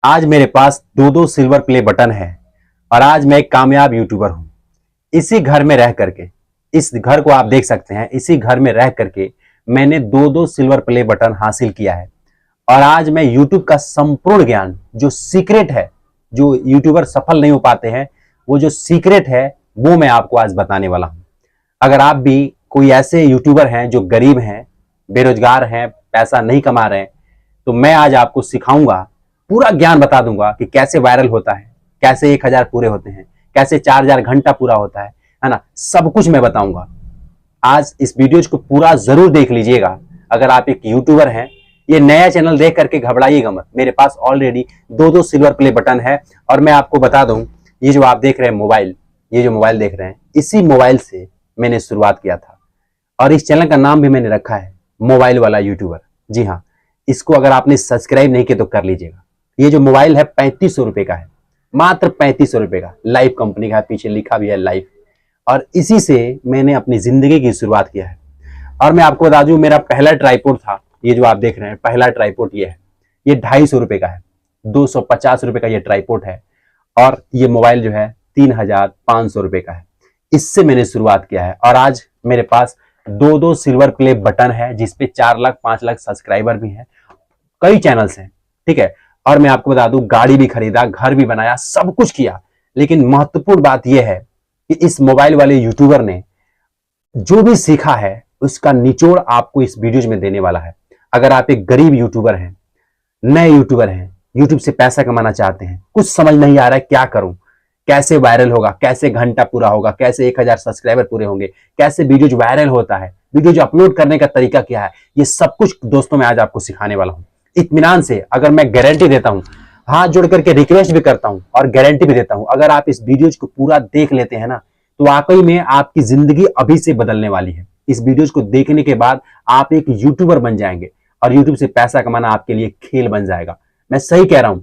आज मेरे पास दो दो सिल्वर प्ले बटन है और आज मैं एक कामयाब यूट्यूबर हूं। इसी घर में रह करके, इस घर को आप देख सकते हैं, इसी घर में रह करके मैंने दो दो सिल्वर प्ले बटन हासिल किया है। और आज मैं यूट्यूब का संपूर्ण ज्ञान, जो सीक्रेट है, जो यूट्यूबर सफल नहीं हो पाते हैं, वो जो सीक्रेट है वो मैं आपको आज बताने वाला हूं। अगर आप भी कोई ऐसे यूट्यूबर हैं जो गरीब हैं, बेरोजगार हैं, पैसा नहीं कमा रहे हैं, तो मैं आज आपको सिखाऊंगा, पूरा ज्ञान बता दूंगा कि कैसे वायरल होता है, कैसे 1000 पूरे होते हैं, कैसे 4000 घंटा पूरा होता है ना। सब कुछ मैं बताऊंगा। आज इस वीडियो को पूरा जरूर देख लीजिएगा। अगर आप एक यूट्यूबर हैं, ये नया चैनल देख करके घबराइएगा मत। मेरे पास ऑलरेडी दो दो सिल्वर प्ले बटन है। और मैं आपको बता दूं, ये जो आप देख रहे हैं मोबाइल, ये जो मोबाइल देख रहे हैं, इसी मोबाइल से मैंने शुरुआत किया था। और इस चैनल का नाम भी मैंने रखा है मोबाइल वाला यूट्यूबर। जी हाँ, इसको अगर आपने सब्सक्राइब नहीं किया तो कर लीजिएगा। ये जो मोबाइल है 3500 रुपए का है, मात्र 3500 रुपए का। लाइव कंपनी का, पीछे लिखा भी है लाइव। और इसी से मैंने अपनी जिंदगी की शुरुआत किया है। और मैं आपको बता दूं, मेरा पहला ट्राइपॉड था, ये जो आप देख रहे हैं, पहला ट्राइपॉड ये है। ये 250 रुपए का है, 250 रुपए का ये ट्राइपॉड है। और ये मोबाइल जो है 3500 रुपए का है। इससे मैंने शुरुआत किया है। और आज मेरे पास दो दो सिल्वर प्ले बटन है, जिसपे 4 लाख 5 लाख सब्सक्राइबर भी हैं, कई चैनल्स हैं, ठीक है। और मैं आपको बता दूं, गाड़ी भी खरीदा, घर भी बनाया, सब कुछ किया। लेकिन महत्वपूर्ण बात यह है कि इस मोबाइल वाले यूट्यूबर ने जो भी सीखा है उसका निचोड़ आपको इस वीडियो में देने वाला है। अगर आप एक गरीब यूट्यूबर हैं, नए यूट्यूबर हैं, यूट्यूब से पैसा कमाना चाहते हैं, कुछ समझ नहीं आ रहा है क्या करूं, कैसे वायरल होगा, कैसे घंटा पूरा होगा, कैसे 1000 सब्सक्राइबर पूरे होंगे, कैसे वीडियो वायरल होता है, वीडियो अपलोड करने का तरीका क्या है, ये सब कुछ दोस्तों मैं आज आपको सिखाने वाला हूं। इत्मीनान से, अगर मैं गारंटी देता हूं, हाथ जोड़ करके रिक्वेस्ट भी करता हूं और गारंटी भी देता हूं, अगर आप इस वीडियो को पूरा देख लेते हैं ना, तो वाकई में आपकी जिंदगी अभी से बदलने वाली है। इस वीडियो को देखने के बाद आप एक यूट्यूबर बन जाएंगे और यूट्यूब से पैसा कमाना आपके लिए खेल बन जाएगा। मैं सही कह रहा हूं।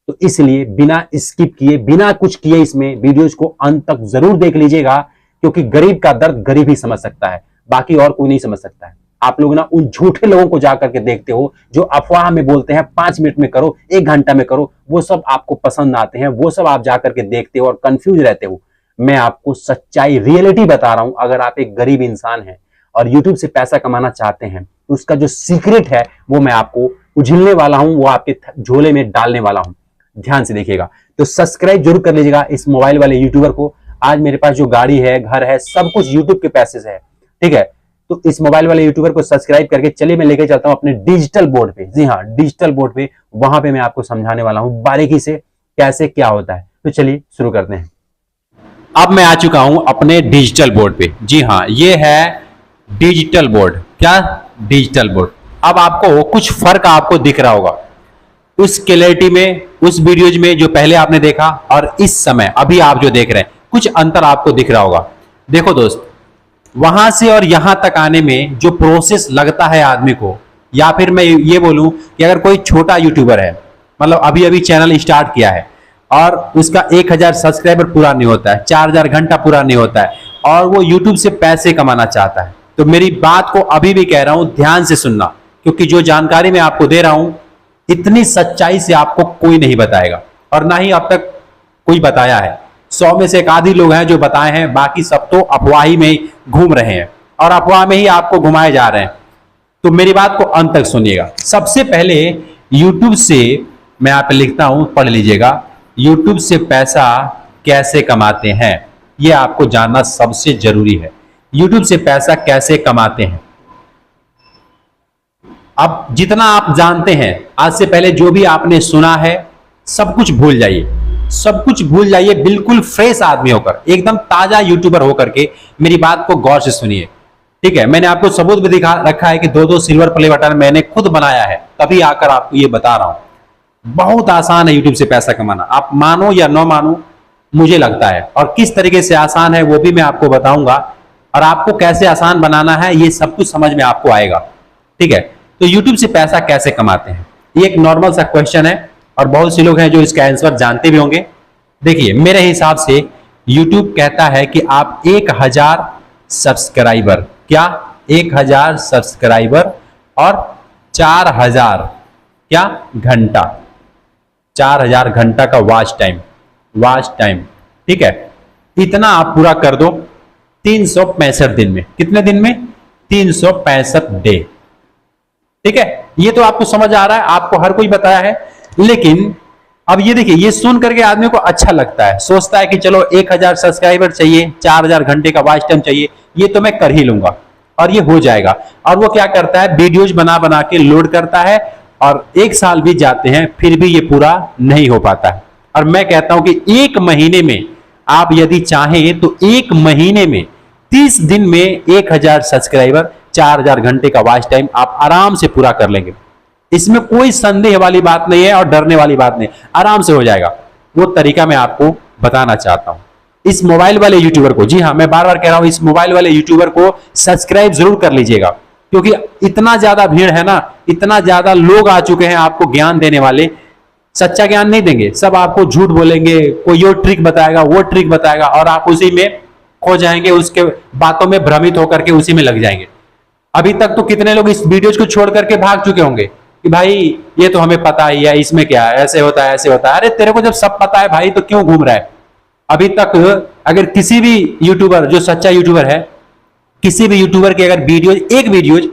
तो इसलिए बिना स्किप किए, बिना कुछ किए इसमें वीडियोज को अंत तक जरूर देख लीजिएगा, क्योंकि गरीब का दर्द गरीब ही समझ सकता है, बाकी और कोई नहीं समझ सकता है। आप लोग ना उन झूठे लोगों को जाकर के देखते हो जो अफवाह में बोलते हैं 5 मिनट में करो, 1 घंटा में करो, वो सब आपको पसंद आते हैं, वो सब आप जाकर के देखते हो और कंफ्यूज रहते हो। मैं आपको सच्चाई, रियलिटी बता रहा हूं। अगर आप एक गरीब इंसान हैं और यूट्यूब से पैसा कमाना चाहते हैं, तो उसका जो सीक्रेट है वो मैं आपको उझिलने वाला हूं, वो आपके झोले में डालने वाला हूं। ध्यान से देखिएगा। तो सब्सक्राइब जरूर कर लीजिएगा इस मोबाइल वाले यूट्यूबर को। आज मेरे पास जो गाड़ी है, घर है, सब कुछ यूट्यूब के पैसे से है, ठीक है। तो इस मोबाइल वाले यूट्यूबर को सब्सक्राइब करके चलिए मैं लेके चलता हूं अपने डिजिटल बोर्ड पे। जी हाँ, डिजिटल बोर्ड पे, वहां पे मैं आपको समझाने वाला हूं बारीकी से कैसे क्या होता है। तो चलिए शुरू करते हैं। अब मैं आ चुका हूं अपने डिजिटल बोर्ड पे। जी हाँ, ये है डिजिटल बोर्ड। क्या? Digital board. अब आपको कुछ फर्क आपको दिख रहा होगा उस क्लैरिटी में, उस वीडियोज में जो पहले आपने देखा और इस समय अभी आप जो देख रहे हैं, कुछ अंतर आपको दिख रहा होगा। देखो दोस्त, वहां से और यहां तक आने में जो प्रोसेस लगता है आदमी को, या फिर मैं ये बोलूं कि अगर कोई छोटा यूट्यूबर है, मतलब अभी अभी चैनल स्टार्ट किया है और उसका 1000 सब्सक्राइबर पूरा नहीं होता है, 4000 घंटा पूरा नहीं होता है, और वो यूट्यूब से पैसे कमाना चाहता है, तो मेरी बात को अभी भी कह रहा हूं, ध्यान से सुनना, क्योंकि जो जानकारी मैं आपको दे रहा हूं, इतनी सच्चाई से आपको कोई नहीं बताएगा और ना ही अब तक कोई बताया है। 100 में से एक आधी लोग हैं जो बताए हैं, बाकी सब तो अफवाही में घूम रहे हैं और अफवाह में ही आपको घुमाए जा रहे हैं। तो मेरी बात को अंत तक सुनिएगा। सबसे पहले YouTube से मैं यहाँ पे लिखता हूं, पढ़ लीजिएगा। YouTube से पैसा कैसे कमाते हैं, यह आपको जानना सबसे जरूरी है। YouTube से पैसा कैसे कमाते हैं। अब जितना आप जानते हैं, आज से पहले जो भी आपने सुना है, सब कुछ भूल जाइए, सब कुछ भूल जाइए। बिल्कुल फ्रेश आदमी होकर, एकदम ताजा यूट्यूबर होकर के मेरी बात को गौर से सुनिए, ठीक है। मैंने आपको सबूत भी दिखा रखा है कि दो दो सिल्वर प्ले बटन मैंने खुद बनाया है, तभी आकर आपको ये बता रहा हूं। बहुत आसान है यूट्यूब से पैसा कमाना, आप मानो या न मानो, मुझे लगता है। और किस तरीके से आसान है वो भी मैं आपको बताऊंगा, और आपको कैसे आसान बनाना है ये सब कुछ समझ में आपको आएगा, ठीक है। तो YouTube से पैसा कैसे कमाते हैं, ये एक नॉर्मल सा क्वेश्चन है और बहुत से लोग हैं जो इसका आंसर जानते भी होंगे। देखिए, मेरे हिसाब से YouTube कहता है कि आप 1000 सब्सक्राइबर, क्या 1000 सब्सक्राइबर और 4000 क्या घंटा, 4000 घंटा का वॉच टाइम, ठीक है। इतना आप पूरा कर दो 365 दिन में। कितने दिन में? 365 डे, ठीक है। ये तो आपको समझ आ रहा है, आपको हर कोई बताया है। लेकिन अब ये देखिए, ये सुन करके आदमी को अच्छा लगता है, सोचता है कि चलो 1000 सब्सक्राइबर चाहिए, 4000 घंटे का वॉच टाइम चाहिए, ये तो मैं कर ही लूंगा और ये हो जाएगा। और वो क्या करता है, वीडियोज बना बना के लोड करता है और 1 साल बीत जाते हैं, फिर भी ये पूरा नहीं हो पाता है। और मैं कहता हूं कि 1 महीने में आप यदि चाहें तो 1 महीने में 30 दिन में 1000 सब्सक्राइबर, 4000 घंटे का वॉच टाइम आप आराम से पूरा कर लेंगे। इसमें कोई संदेह वाली बात नहीं है और डरने वाली बात नहीं, आराम से हो जाएगा। वो तरीका मैं आपको बताना चाहता हूं। इस मोबाइल वाले यूट्यूबर को, जी हां, मैं बार बार कह रहा हूं, इस मोबाइल वाले यूट्यूबर को सब्सक्राइब जरूर कर लीजिएगा, क्योंकि इतना ज्यादा भीड़ है ना, इतना ज्यादा लोग आ चुके हैं आपको ज्ञान देने वाले। सच्चा ज्ञान नहीं देंगे, सब आपको झूठ बोलेंगे, कोई ये ट्रिक बताएगा, वो ट्रिक बताएगा, और आप उसी में खो जाएंगे, उसके बातों में भ्रमित होकर के उसी में लग जाएंगे। अभी तक तो कितने लोग इस वीडियोज को छोड़ करके भाग चुके होंगे कि भाई ये तो हमें पता ही है, इसमें क्या है, ऐसे होता है, ऐसे होता है। अरे तेरे को जब सब पता है भाई, तो क्यों घूम रहा है? अभी तक अगर किसी भी यूट्यूबर, जो सच्चा यूट्यूबर है, किसी भी यूट्यूबर की अगर एक वीडियोज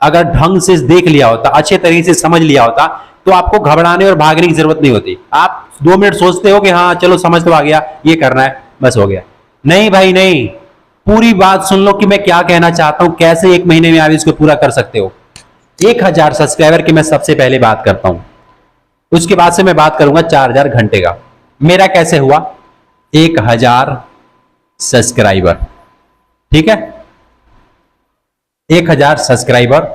अगर ढंग से देख लिया होता, अच्छे तरीके से समझ लिया होता, तो आपको घबराने और भागने की जरूरत नहीं होती। आप 2 मिनट सोचते हो कि हाँ चलो समझ तो आ गया, ये करना है, बस हो गया। नहीं भाई नहीं, पूरी बात सुन लो कि मैं क्या कहना चाहता हूं, कैसे 1 महीने में आप इसको पूरा कर सकते हो। 1000 सब्सक्राइबर की मैं सबसे पहले बात करता हूं, उसके बाद से मैं बात करूंगा 4000 घंटे का। मेरा कैसे हुआ 1000 सब्सक्राइबर, ठीक है। 1000 सब्सक्राइबर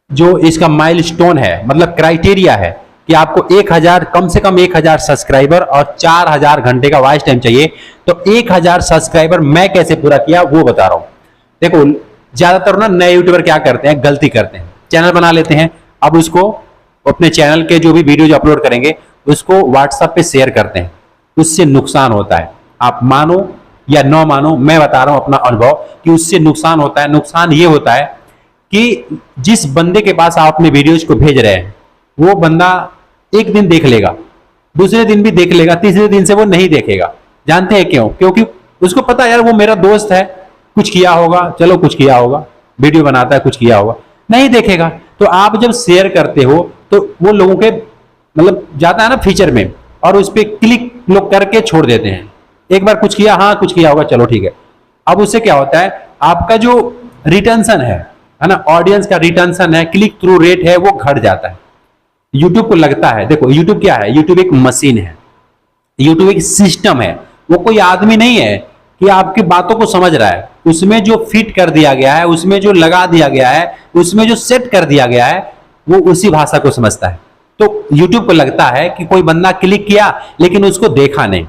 जो इसका माइलस्टोन है, मतलब क्राइटेरिया है कि आपको 1000, कम से कम 1000 सब्सक्राइबर और 4000 घंटे का वॉच टाइम चाहिए। तो 1000 सब्सक्राइबर मैं कैसे पूरा किया वो बता रहा हूं। देखो, ज्यादातर ना नए यूट्यूबर क्या करते हैं, गलती करते हैं, चैनल बना लेते हैं, अब उसको अपने चैनल के जो भी वीडियोज अपलोड करेंगे उसको व्हाट्सएप पे शेयर करते हैं। उससे नुकसान होता है, आप मानो या न मानो, मैं बता रहा हूं अपना अनुभव कि उससे नुकसान होता है। नुकसान ये होता है कि जिस बंदे के पास आप अपने वीडियोज को भेज रहे हैं, वो बंदा एक दिन देख लेगा, दूसरे दिन भी देख लेगा, तीसरे दिन से वो नहीं देखेगा। जानते हैं क्यों? क्योंकि उसको पता है यार वो मेरा दोस्त है, कुछ किया होगा, चलो कुछ किया होगा, वीडियो बनाता है, कुछ किया होगा, नहीं देखेगा। तो आप जब शेयर करते हो तो वो लोगों के मतलब जाता है ना फीचर में, और उस पर क्लिक लोग करके छोड़ देते हैं। एक बार कुछ किया, हाँ कुछ किया होगा, चलो ठीक है। अब उससे क्या होता है, आपका जो रिटेंशन है ना, ऑडियंस का रिटेंशन है, क्लिक थ्रू रेट है, वो घट जाता है। यूट्यूब को लगता है, देखो यूट्यूब क्या है, यूट्यूब एक मशीन है, यूट्यूब एक सिस्टम है, वो कोई आदमी नहीं है कि आपकी बातों को समझ रहा है। उसमें जो फिट कर दिया गया है, उसमें जो लगा दिया गया है, उसमें जो सेट कर दिया गया है, वो उसी भाषा को समझता है। तो यूट्यूब को लगता है कि कोई बंदा क्लिक किया लेकिन उसको देखा नहीं,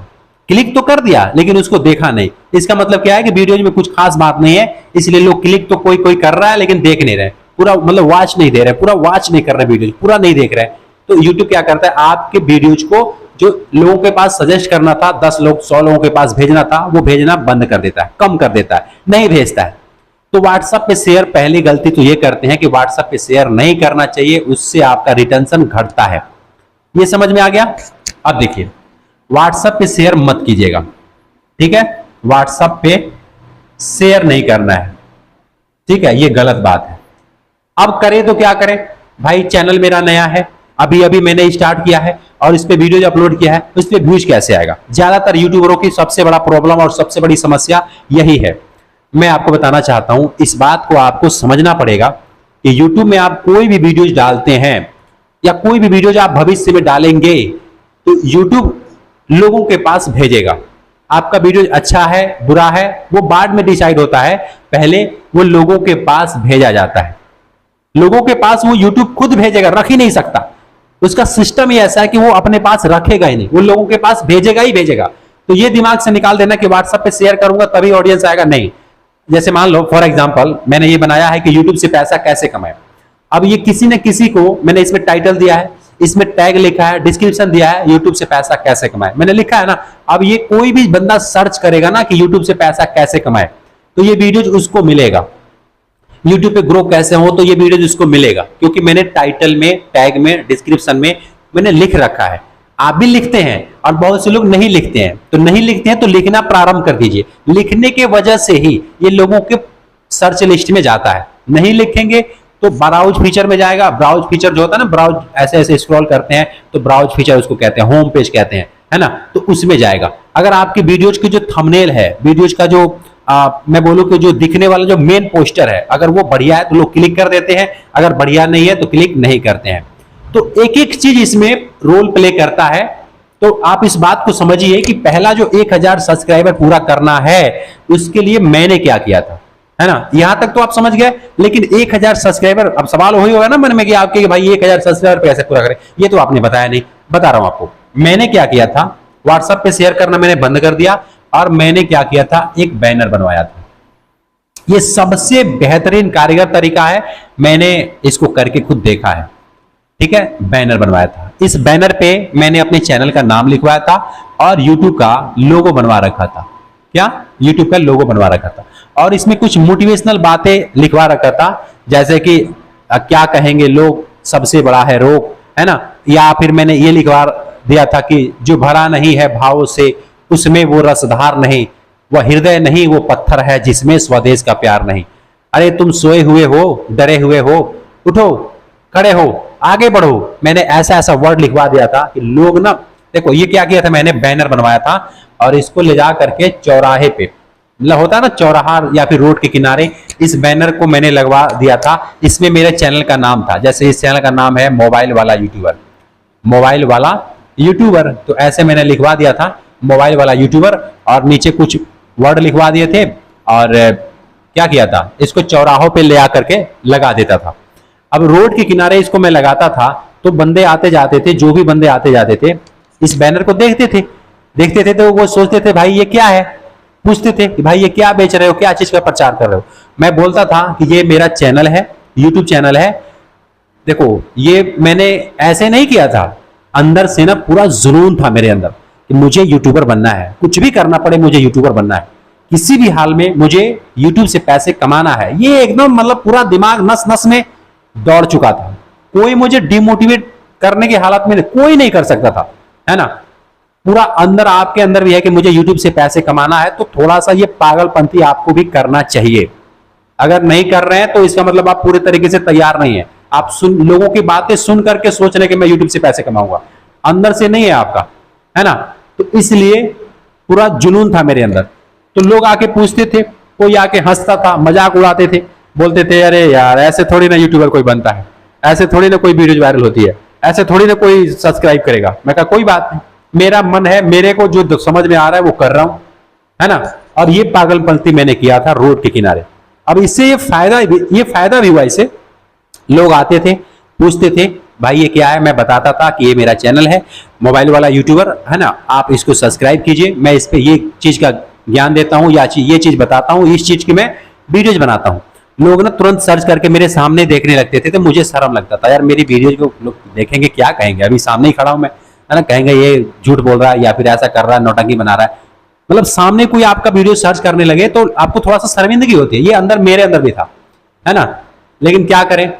क्लिक तो कर दिया लेकिन उसको देखा नहीं, इसका मतलब क्या है कि वीडियो में कुछ खास बात नहीं है, इसलिए लोग क्लिक तो कोई कोई कर रहा है लेकिन देख नहीं रहे, पूरा मतलब वॉच नहीं दे रहे, पूरा वॉच नहीं कर रहे, वीडियो पूरा नहीं देख रहे। तो यूट्यूब क्या करता है, आपके वीडियोज को जो लोगों के पास सजेस्ट करना था, 10 लोग 100 लोगों के पास भेजना था, वो भेजना बंद कर देता है, कम कर देता है, नहीं भेजता है। तो व्हाट्सएप पे शेयर, पहली गलती तो ये करते हैं कि व्हाट्सएप पे शेयर नहीं करना चाहिए, उससे आपका रिटेंशन घटता है। ये समझ में आ गया? अब देखिए, व्हाट्सएप पे शेयर मत कीजिएगा, ठीक है। व्हाट्सएप पे शेयर नहीं करना है, ठीक है, ये गलत बात है। अब करें तो क्या करें भाई, चैनल मेरा नया है, अभी अभी मैंने स्टार्ट किया है और इस पे वीडियो अपलोड किया है, तो इस पे व्यूज कैसे आएगा? ज्यादातर यूट्यूबरों की सबसे बड़ा प्रॉब्लम और सबसे बड़ी समस्या यही है। मैं आपको बताना चाहता हूं, इस बात को आपको समझना पड़ेगा कि यूट्यूब में आप कोई भी वीडियोज डालते हैं या कोई भी वीडियोज आप भविष्य में डालेंगे तो यूट्यूब लोगों के पास भेजेगा। आपका वीडियो अच्छा है बुरा है वो बाद में डिसाइड होता है, पहले वो लोगों के पास भेजा जाता है। लोगों के पास वो यूट्यूब खुद भेजेगा, रख ही नहीं सकता, उसका सिस्टम ही ऐसा है कि वो अपने पास रखेगा ही नहीं, वो लोगों के पास भेजेगा ही भेजेगा। तो ये दिमाग से निकाल देना कि व्हाट्सएप पे शेयर करूंगा तभी ऑडियंस आएगा, नहीं। जैसे मान लो फॉर एग्जांपल मैंने ये बनाया है कि यूट्यूब से पैसा कैसे कमाए। अब ये किसी ने किसी को, मैंने इसमें टाइटल दिया है, इसमें टैग लिखा है, डिस्क्रिप्शन दिया है, यूट्यूब से पैसा कैसे कमाए, मैंने लिखा है ना। अब ये कोई भी बंदा सर्च करेगा ना कि यूट्यूब से पैसा कैसे कमाए, तो ये वीडियो उसको मिलेगा। यूट्यूब पे ग्रो कैसे हो, तो ये वीडियो उसको मिलेगा, क्योंकि मैंने टाइटल में, टैग में, डिस्क्रिप्शन में मैंने लिख रखा है। आप भी लिखते हैं और बहुत से लोग नहीं लिखते हैं, तो नहीं लिखते हैं तो लिखना प्रारंभ कर दीजिए। लिखने के वजह से ही ये लोगों के सर्च लिस्ट में जाता है। नहीं लिखेंगे तो ब्राउज फीचर में जाएगा। ब्राउज फीचर जो होता है ना, ब्राउज ऐसे ऐसे स्क्रॉल करते हैं तो ब्राउज फीचर उसको कहते हैं, होम पेज कहते हैं, है ना, तो उसमें जाएगा। अगर आपकी वीडियोज की जो थंबनेल है, वीडियोज का जो मैं बोलूं कि जो दिखने वाला जो मेन पोस्टर है, अगर वो बढ़िया है तो लोग क्लिक कर देते हैं, अगर बढ़िया नहीं है तो क्लिक नहीं करते हैं। तो एक एक चीज इसमें रोल प्ले करता है। तो आप इस बात को समझिए कि पहला जो 1000 सब्सक्राइबर पूरा करना है उसके लिए मैंने क्या किया था, है ना। यहां तक तो आप समझ गए, लेकिन 1000 सब्सक्राइबर, अब सवाल वही होगा ना मन में कि आपके कि भाई 1000 सब्सक्राइबर कैसे पूरा करें, ये तो आपने बताया नहीं। बता रहा हूं आपको मैंने क्या किया था। व्हाट्सएप पे शेयर करना मैंने बंद कर दिया और मैंने क्या किया था, एक बैनर बनवाया था। ये सबसे बेहतरीन कारगर तरीका है, मैंने इसको करके खुद देखा है, ठीक है। बैनर बनवाया था, इस बैनर पे मैंने अपने चैनल का नाम लिखवाया था और YouTube का लोगो बनवा रखा था। क्या? YouTube का लोगो बनवा रखा था और इसमें कुछ मोटिवेशनल बातें लिखवा रखा था, जैसे कि क्या कहेंगे लोग, सबसे बड़ा है रोग, है ना। या फिर मैंने ये लिखवा दिया था कि जो भरा नहीं है भावों से उसमें वो रसधार नहीं, वह हृदय नहीं वो पत्थर है जिसमें स्वदेश का प्यार नहीं। अरे तुम सोए हुए हो, डरे हुए हो, उठो, खड़े हो, आगे बढ़ो। मैंने ऐसा ऐसा वर्ड लिखवा दिया था कि लोग ना, देखो ये क्या किया था, मैंने बैनर बनवाया था और इसको ले जा करके चौराहे पे, मतलब होता है ना चौराहा या फिर रोड के किनारे, इस बैनर को मैंने लगवा दिया था। इसमें मेरे चैनल का नाम था, जैसे इस चैनल का नाम है मोबाइल वाला यूट्यूबर, मोबाइल वाला यूट्यूबर, तो ऐसे मैंने लिखवा दिया था मोबाइल वाला यूट्यूबर और नीचे कुछ वर्ड लिखवा दिए थे और क्या किया था, इसको चौराहों पे ले आकर के लगा देता था। अब रोड के किनारे इसको मैं लगाता था तो बंदे आते जाते थे, जो भी बंदे आते जाते थे इस बैनर को देखते थे तो वो सोचते थे भाई ये क्या है, पूछते थे कि भाई ये क्या बेच रहे हो, क्या चीज का प्रचार कर रहे हो। मैं बोलता था कि ये मेरा चैनल है, यूट्यूब चैनल है। देखो ये मैंने ऐसे नहीं किया था, अंदर से ना पूरा जुनून था मेरे अंदर कि मुझे यूट्यूबर बनना है, कुछ भी करना पड़े मुझे यूट्यूबर बनना है, किसी भी हाल में मुझे यूट्यूब से पैसे कमाना है। ये एकदम मतलब पूरा दिमाग नस नस में दौड़ चुका था। कोई मुझे डिमोटिवेट करने की हालत में कोई नहीं कर सकता था, है ना। पूरा अंदर आपके अंदर भी है कि मुझे यूट्यूब से पैसे कमाना है, तो थोड़ा सा ये पागलपंथी आपको भी करना चाहिए। अगर नहीं कर रहे हैं तो इसका मतलब आप पूरे तरीके से तैयार नहीं है। आप लोगों की बातें सुन करके सोच रहे कि मैं यूट्यूब से पैसे कमाऊंगा, अंदर से नहीं है आपका, है ना। तो इसलिए पूरा जुनून था मेरे अंदर। तो लोग आके पूछते थे, कोई आके हंसता था, मजाक उड़ाते थे, बोलते थे अरे यार ऐसे थोड़ी ना यूट्यूबर कोई बनता है, ऐसे थोड़ी ना कोई वीडियो वायरल होती है, ऐसे थोड़ी ना कोई सब्सक्राइब करेगा। मैं कहा कोई बात नहीं, मेरा मन है, मेरे को जो समझ में आ रहा है वो कर रहा हूं, है ना। और ये पागलपंथी मैंने किया था रोड के किनारे। अब इससे ये फायदा भी हुआ। इससे लोग आते थे, पूछते थे भाई ये क्या है, मैं बताता था कि ये मेरा चैनल है मोबाइल वाला यूट्यूबर, है ना, आप इसको सब्सक्राइब कीजिए, मैं इस पे ये चीज का ज्ञान देता हूँ या ये चीज बताता हूँ, इस चीज की मैं वीडियोज बनाता हूँ। लोग ना तुरंत सर्च करके मेरे सामने देखने लगते थे, तो मुझे शर्म लगता था यार, मेरी वीडियोज को लोग देखेंगे क्या कहेंगे, अभी सामने ही खड़ा हूं मैं, है ना, कहेंगे ये झूठ बोल रहा है या फिर ऐसा कर रहा है, नौटंकी बना रहा है। मतलब सामने कोई आपका वीडियो सर्च करने लगे तो आपको थोड़ा सा शर्मिंदगी होती है। ये अंदर मेरे अंदर भी था, है ना, लेकिन क्या करें,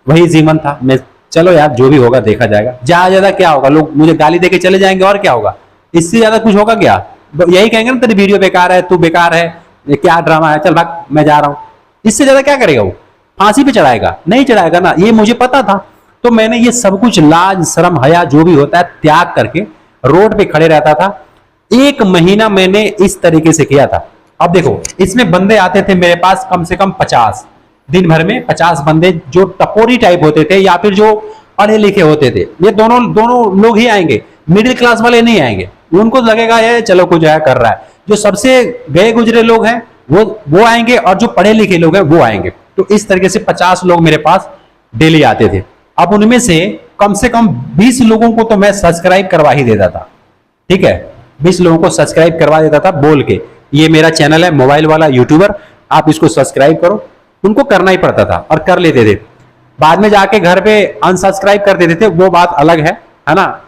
वही जीवन था। मैं चलो यार जो भी होगा देखा जाएगा, ज्यादा क्या होगा, लोग मुझे गाली देके चले जाएंगे और क्या होगा, इससे ज्यादा कुछ होगा क्या। यही कहेंगे ना तेरी वीडियो बेकार है, तू बेकार है, ये क्या ड्रामा है, चल भाग मैं जा रहा हूं। इससे ज्यादा क्या करेगा वो, फांसी पे चढ़ाएगा, नहीं चढ़ाएगा ना, ये मुझे पता था। तो मैंने ये सब कुछ लाज शर्म हया जो भी होता है त्याग करके रोड पे खड़े रहता था। 1 महीना मैंने इस तरीके से किया था। अब देखो इसमें बंदे आते थे मेरे पास कम से कम 50, दिन भर में 50 बंदे, जो टपोरी टाइप होते थे या फिर जो पढ़े लिखे होते थे। ये दोनों लोग ही आएंगे, मिडिल क्लास वाले नहीं आएंगे। उनको लगेगा ये चलो कुछ है कर रहा है। जो सबसे गए गुजरे लोग हैं वो आएंगे और जो पढ़े लिखे लोग हैं वो आएंगे। तो इस तरीके से 50 लोग मेरे पास डेली आते थे। अब उनमें से कम 20 लोगों को तो मैं सब्सक्राइब करवा ही देता था, ठीक है, 20 लोगों को सब्सक्राइब करवा देता था बोल के ये मेरा चैनल है मोबाइल वाला यूट्यूबर, आप इसको सब्सक्राइब करो। उनको करना ही पड़ता था और कर लेते थे। बाद में जाके घर पे अनसब्सक्राइब कर देते थे, वो बात अलग है ना।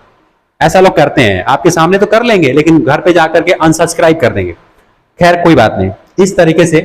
ऐसा लोग करते हैं, आपके सामने तो कर लेंगे लेकिन घर पे जाकर के अनसब्सक्राइब कर देंगे। खैर कोई बात नहीं। इस तरीके से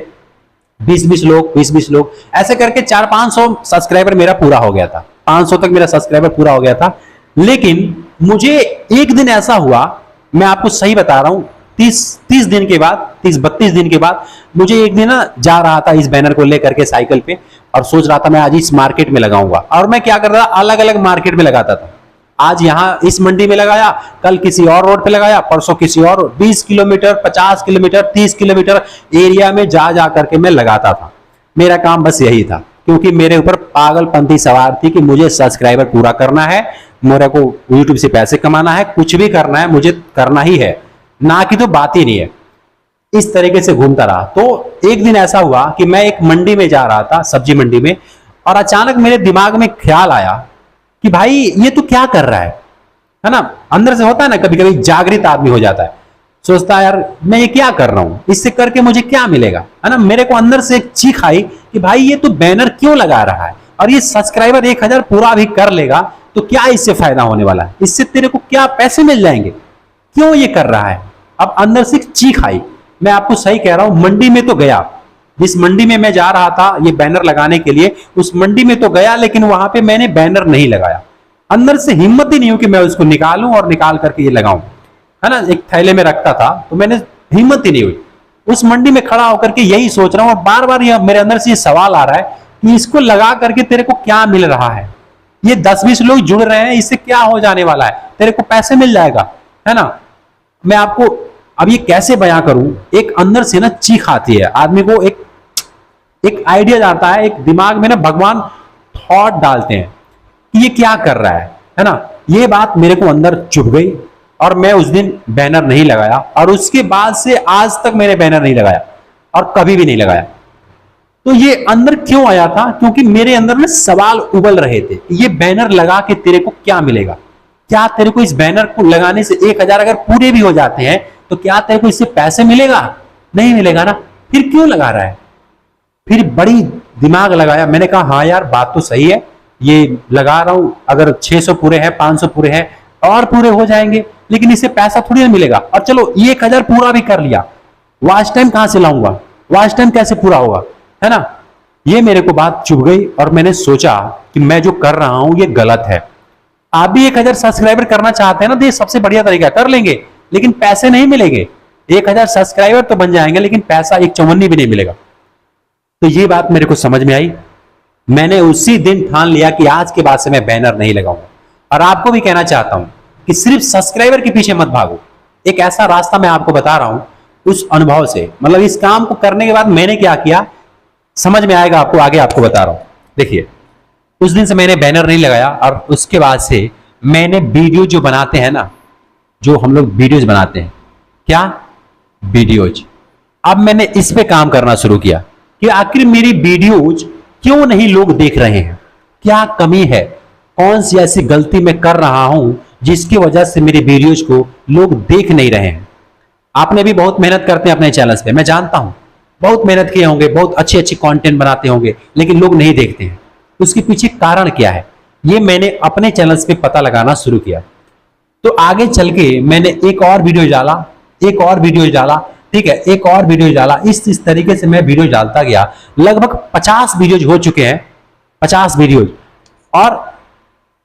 20 लोग ऐसे करके 400-500 सब्सक्राइबर मेरा पूरा हो गया था। 500 तक मेरा सब्सक्राइबर पूरा हो गया था। लेकिन मुझे एक दिन ऐसा हुआ, मैं आपको सही बता रहा हूं, 30 दिन के बाद, 30-32 दिन के बाद मुझे एक दिन ना जा रहा था इस बैनर को लेकर के साइकिल पे, और सोच रहा था मैं आज इस मार्केट में लगाऊंगा। और मैं क्या कर रहा था, अलग अलग मार्केट में लगाता था। आज यहां इस मंडी में लगाया, कल किसी और रोड पे लगाया, परसों किसी और 20 किलोमीटर, 50 किलोमीटर, 30 किलोमीटर एरिया में जा जा करके मैं लगाता था। मेरा काम बस यही था, क्योंकि मेरे ऊपर पागलपंती सवार थी कि मुझे सब्सक्राइबर पूरा करना है, मेरे को यूट्यूब से पैसे कमाना है, कुछ भी करना है मुझे करना ही है, ना कि तो बात ही नहीं है। इस तरीके से घूमता रहा। तो एक दिन ऐसा हुआ कि मैं एक मंडी में जा रहा था, सब्जी मंडी में, और अचानक मेरे दिमाग में ख्याल आया कि भाई ये तू क्या कर रहा है ना। अंदर से होता है ना, कभी कभी जागृत आदमी हो जाता है, सोचता है यार मैं ये क्या कर रहा हूं, इससे करके मुझे क्या मिलेगा, है ना। मेरे को अंदर से एक चीख आई कि भाई ये तू बैनर क्यों लगा रहा है, और ये सब्सक्राइबर 1000 पूरा भी कर लेगा तो क्या इससे फायदा होने वाला है, इससे तेरे को क्या पैसे मिल जाएंगे, क्यों ये कर रहा है। अब अंदर से एक चीख आई। मैं आपको सही कह रहा हूं, मंडी में तो गया, जिस मंडी में मैं जा रहा था ये बैनर लगाने के लिए, उस मंडी में तो गया, लेकिन वहां पे मैंने बैनर नहीं लगाया। अंदर से हिम्मत ही नहीं हुई कि मैं उसको निकालूं और निकाल करके ये लगाऊं, है ना। एक थैले में रखता था, तो मैंने हिम्मत ही नहीं हुई। उस मंडी में खड़ा होकर के यही सोच रहा हूं, और बार बार मेरे अंदर से ये सवाल आ रहा है कि इसको लगा करके तेरे को क्या मिल रहा है, ये 10-20 लोग जुड़ रहे हैं, इससे क्या हो जाने वाला है, तेरे को पैसे मिल जाएगा, है ना। मैं आपको अब ये कैसे बयां करूं, एक अंदर से ना चीख आती है आदमी को, एक आइडिया जाता है, एक दिमाग में ना भगवान थॉट डालते हैं कि ये क्या कर रहा है ना। ये बात मेरे को अंदर चुभ गई, और मैं उस दिन बैनर नहीं लगाया, और उसके बाद से आज तक मैंने बैनर नहीं लगाया, और कभी भी नहीं लगाया। तो ये अंदर क्यों आया था, क्योंकि मेरे अंदर में सवाल उबल रहे थे, ये बैनर लगा के तेरे को क्या मिलेगा, क्या तेरे को इस बैनर को लगाने से 1000 अगर पूरे भी हो जाते हैं तो क्या तेरे को इससे पैसे मिलेगा, नहीं मिलेगा ना, फिर क्यों लगा रहा है। फिर बड़ी दिमाग लगाया, मैंने कहा हाँ यार बात तो सही है, ये लगा रहा हूं, अगर 600 पूरे हैं, 500 पूरे हैं, और पूरे हो जाएंगे, लेकिन इससे पैसा थोड़ी ना मिलेगा। और चलो 1000 पूरा भी कर लिया, वॉच टाइम कहां से लाऊंगा, वॉच टाइम कैसे पूरा होगा, है ना। ये मेरे को बात चुभ गई, और मैंने सोचा कि मैं जो कर रहा हूं ये गलत है। आप भी 1000 सब्सक्राइबर करना चाहते हैं ना, तो ये सबसे बढ़िया तरीका कर लेंगे, लेकिन पैसे नहीं मिलेंगे। 1000 सब्सक्राइबर तो बन जाएंगे, लेकिन पैसा एक चौवन्नी भी नहीं मिलेगा। तो ये बात मेरे को समझ में आई, मैंने उसी दिन ठान लिया कि आज के बाद से मैं बैनर नहीं लगाऊंगा। और आपको भी कहना चाहता हूं कि सिर्फ सब्सक्राइबर के पीछे मत भागो, एक ऐसा रास्ता मैं आपको बता रहा हूं उस अनुभव से, मतलब इस काम को करने के बाद मैंने क्या किया समझ में आएगा आपको, आगे आपको बता रहा हूं। देखिए, उस दिन से मैंने बैनर नहीं लगाया, और उसके बाद से मैंने वीडियो जो बनाते हैं ना, जो हम लोग वीडियोज बनाते हैं, क्या वीडियोज, अब मैंने इस पे काम करना शुरू किया कि आखिर मेरी वीडियोज क्यों नहीं लोग देख रहे हैं, क्या कमी है, कौन सी ऐसी गलती मैं कर रहा हूं जिसकी वजह से मेरी वीडियोज को लोग देख नहीं रहे हैं। आपने भी बहुत मेहनत करते हैं अपने चैनल्स पे, मैं जानता हूं, बहुत मेहनत किए होंगे, बहुत अच्छी अच्छी कंटेंट बनाते होंगे, लेकिन लोग नहीं देखते हैं। उसके पीछे कारण क्या है, ये मैंने अपने चैनल्स पे पता लगाना शुरू किया। तो आगे चल के मैंने एक और वीडियो डाला, एक और वीडियो डाला, ठीक है, एक और वीडियो डाला, इस तरीके से मैं वीडियो डालता गया। लगभग 50 वीडियोज हो चुके हैं, 50 वीडियोज, और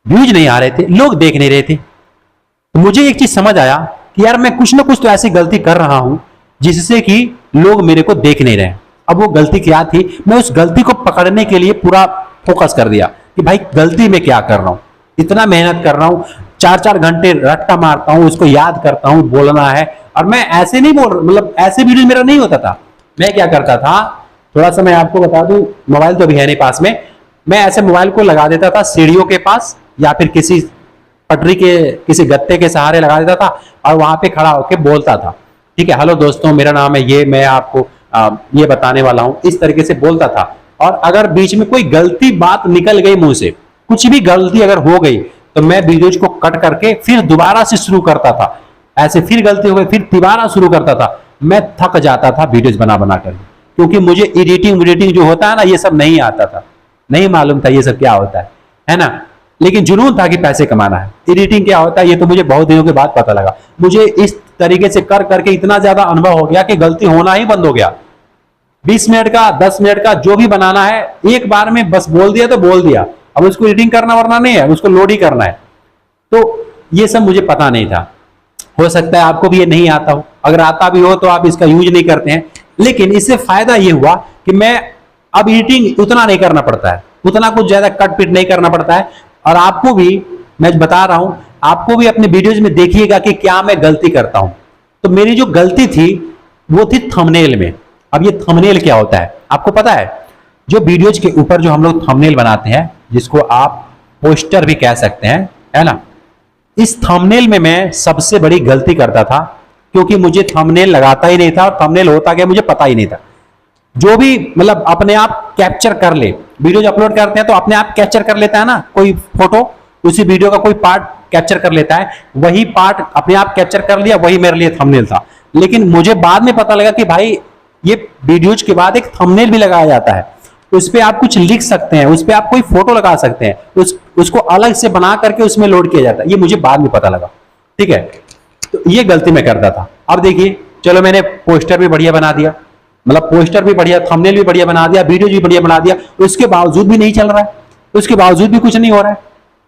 व्यूज नहीं आ रहे थे, लोग देख नहीं रहे थे। तो मुझे एक चीज समझ आया कि यार मैं कुछ ना कुछ तो ऐसी गलती कर रहा हूं जिससे कि लोग मेरे को देख नहीं रहे। अब वो गलती क्या थी, मैं उस गलती को पकड़ने के लिए पूरा फोकस कर दिया कि भाई गलती में क्या कर रहा हूं, इतना मेहनत कर रहा हूं, 4-4 घंटे रट्टा मारता हूं, उसको याद करता हूं, बोलना है। और मैं ऐसे नहीं बोल, मतलब ऐसे वीडियो मेरा नहीं होता था। मैं क्या करता था, थोड़ा सा मैं आपको बता दूं, मोबाइल तो अभी है नहीं पास में, मैं ऐसे मोबाइल को लगा देता था सीढ़ियों के पास, या फिर किसी पटरी के किसी गत्ते के सहारे लगा देता था, और वहां पे खड़ा होकर बोलता था, ठीक है, हेलो दोस्तों मेरा नाम है ये, मैं आपको ये बताने वाला हूं, इस तरीके से बोलता था। और अगर बीच में कोई गलती बात निकल गई मुंह से, कुछ भी गलती अगर हो गई, तो मैं वीडियोज को कट करके फिर दोबारा से शुरू करता था। ऐसे फिर गलती हो गई, फिर दोबारा शुरू करता था। मैं थक जाता था वीडियोज बना बना कर, क्योंकि मुझे एडिटिंग जो होता है ना, ये सब नहीं आता था, नहीं मालूम था ये सब क्या होता है ना। लेकिन जुनून था कि पैसे कमाना है। एडिटिंग क्या होता है ये तो मुझे बहुत दिनों के बाद पता लगा। मुझे इस तरीके से कर करके इतना ज्यादा अनुभव हो गया कि गलती होना ही बंद हो गया। 20 मिनट का, 10 मिनट का जो भी बनाना है, एक बार में बस बोल दिया तो बोल दिया। अब उसको एडिटिंग करना वरना नहीं है, उसको लोड ही करना है। तो ये सब मुझे पता नहीं था। हो सकता है आपको भी ये नहीं आता हो, अगर आता भी हो तो आप इसका यूज नहीं करते हैं। लेकिन इससे फायदा ये हुआ कि मैं अब एडिटिंग उतना नहीं करना पड़ता है, उतना कुछ ज्यादा कट पिट नहीं करना पड़ता है। और आपको भी मैं बता रहा हूं, आपको भी अपने वीडियोज में देखिएगा कि क्या मैं गलती करता हूं। तो मेरी जो गलती थी वो थी थंबनेल में। अब ये थंबनेल क्या होता है आपको पता है? जो वीडियोज के ऊपर जो हम लोग थंबनेल बनाते हैं, जिसको आप पोस्टर भी कह सकते हैं, है ना, इस थंबनेल में मैं सबसे बड़ी गलती करता था, क्योंकि मुझे थंबनेल लगाता ही नहीं था और थंबनेल होता क्या मुझे पता ही नहीं था। जो भी मतलब अपने आप कैप्चर कर ले, वीडियो जो अपलोड करते हैं तो अपने आप कैप्चर कर लेता है ना, कोई फोटो उसी वीडियो का कोई पार्ट कैप्चर कर लेता है, वही पार्ट अपने आप कैप्चर कर लिया, वही मेरे लिए थंबनेल था। लेकिन मुझे बाद में पता लगा कि भाई ये वीडियोज के बाद एक थंबनेल भी लगाया जाता है, उस पे आप कुछ लिख सकते हैं, उस पे आप कोई फोटो लगा सकते हैं, उसको अलग से बना करके उसमें लोड किया जाता है। ये मुझे बाद में पता लगा, ठीक है। तो ये गलती मैं करता था। अब देखिए, चलो मैंने पोस्टर भी बढ़िया बना दिया, मतलब पोस्टर भी बढ़िया, थंबनेल भी बढ़िया बना दिया, वीडियो भी बढ़िया बना दिया, उसके बावजूद भी नहीं चल रहा है, उसके बावजूद भी कुछ नहीं हो रहा है।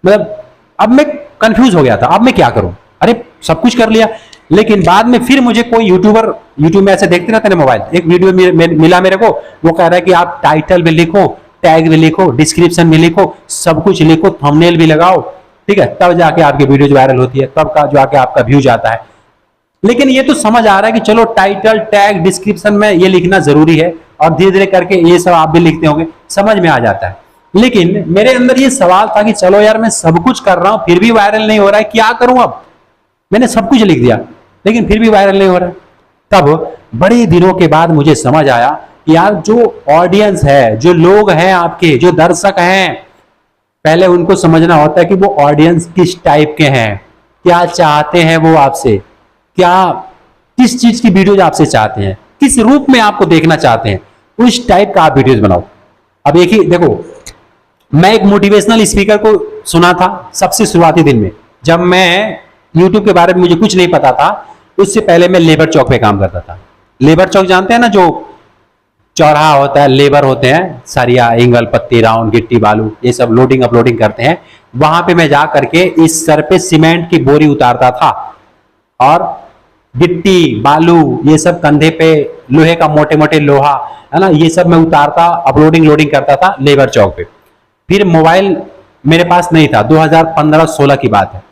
मतलब अब मैं कंफ्यूज हो गया था, अब मैं क्या करूं? अरे सब कुछ कर लिया, लेकिन बाद में फिर मुझे कोई यूट्यूबर, यूट्यूब में ऐसे देखते रहते हैं मोबाइल, एक वीडियो मिला मेरे को, वो कह रहा है कि आप टाइटल भी लिखो, टैग भी लिखो, डिस्क्रिप्शन भी लिखो, सब कुछ लिखो, थंबनेल भी लगाओ, ठीक है, तब जाके आपकी वीडियो वायरल होती है, तब का जाके आपका व्यूज आता है। लेकिन ये तो समझ आ रहा है कि चलो टाइटल, टैग, डिस्क्रिप्शन में ये लिखना जरूरी है, और धीरे धीरे करके ये सब आप भी लिखते होंगे, समझ में आ जाता है। लेकिन मेरे अंदर ये सवाल था कि चलो यार, मैं सब कुछ कर रहा हूं फिर भी वायरल नहीं हो रहा है, क्या करूं? अब मैंने सब कुछ लिख दिया लेकिन फिर भी वायरल नहीं हो रहा है। तब बड़े दिनों के बाद मुझे समझ आया कि यार, जो ऑडियंस है, जो लोग हैं आपके, जो दर्शक हैं, पहले उनको समझना होता है कि वो ऑडियंस किस टाइप के हैं, क्या चाहते हैं वो आपसे, क्या किस चीज की वीडियोज आपसे चाहते हैं, किस रूप में आपको देखना चाहते हैं, उस टाइप का आप वीडियोज बनाओ। अब एक ही देखो, मैं एक मोटिवेशनल स्पीकर को सुना था सबसे शुरुआती दिन में, जब मैं यूट्यूब के बारे में मुझे कुछ नहीं पता था। उससे पहले मैं लेबर चौक पे काम करता था। लेबर चौक जानते हैं ना, जो चौराहा होता है, लेबर होते हैं, सरिया, एंगल, पत्ती, राउंड, गिट्टी, बालू, ये सब लोडिंग अपलोडिंग करते हैं। वहां पे मैं जा करके इस सर पे सीमेंट की बोरी उतारता था, और गिट्टी, बालू, ये सब कंधे पे लोहे का, मोटे मोटे लोहा, है ना, ये सब मैं उतारता, अपलोडिंग लोडिंग करता था लेबर चौक पे। फिर मोबाइल मेरे पास नहीं था, 2015-16 की बात है,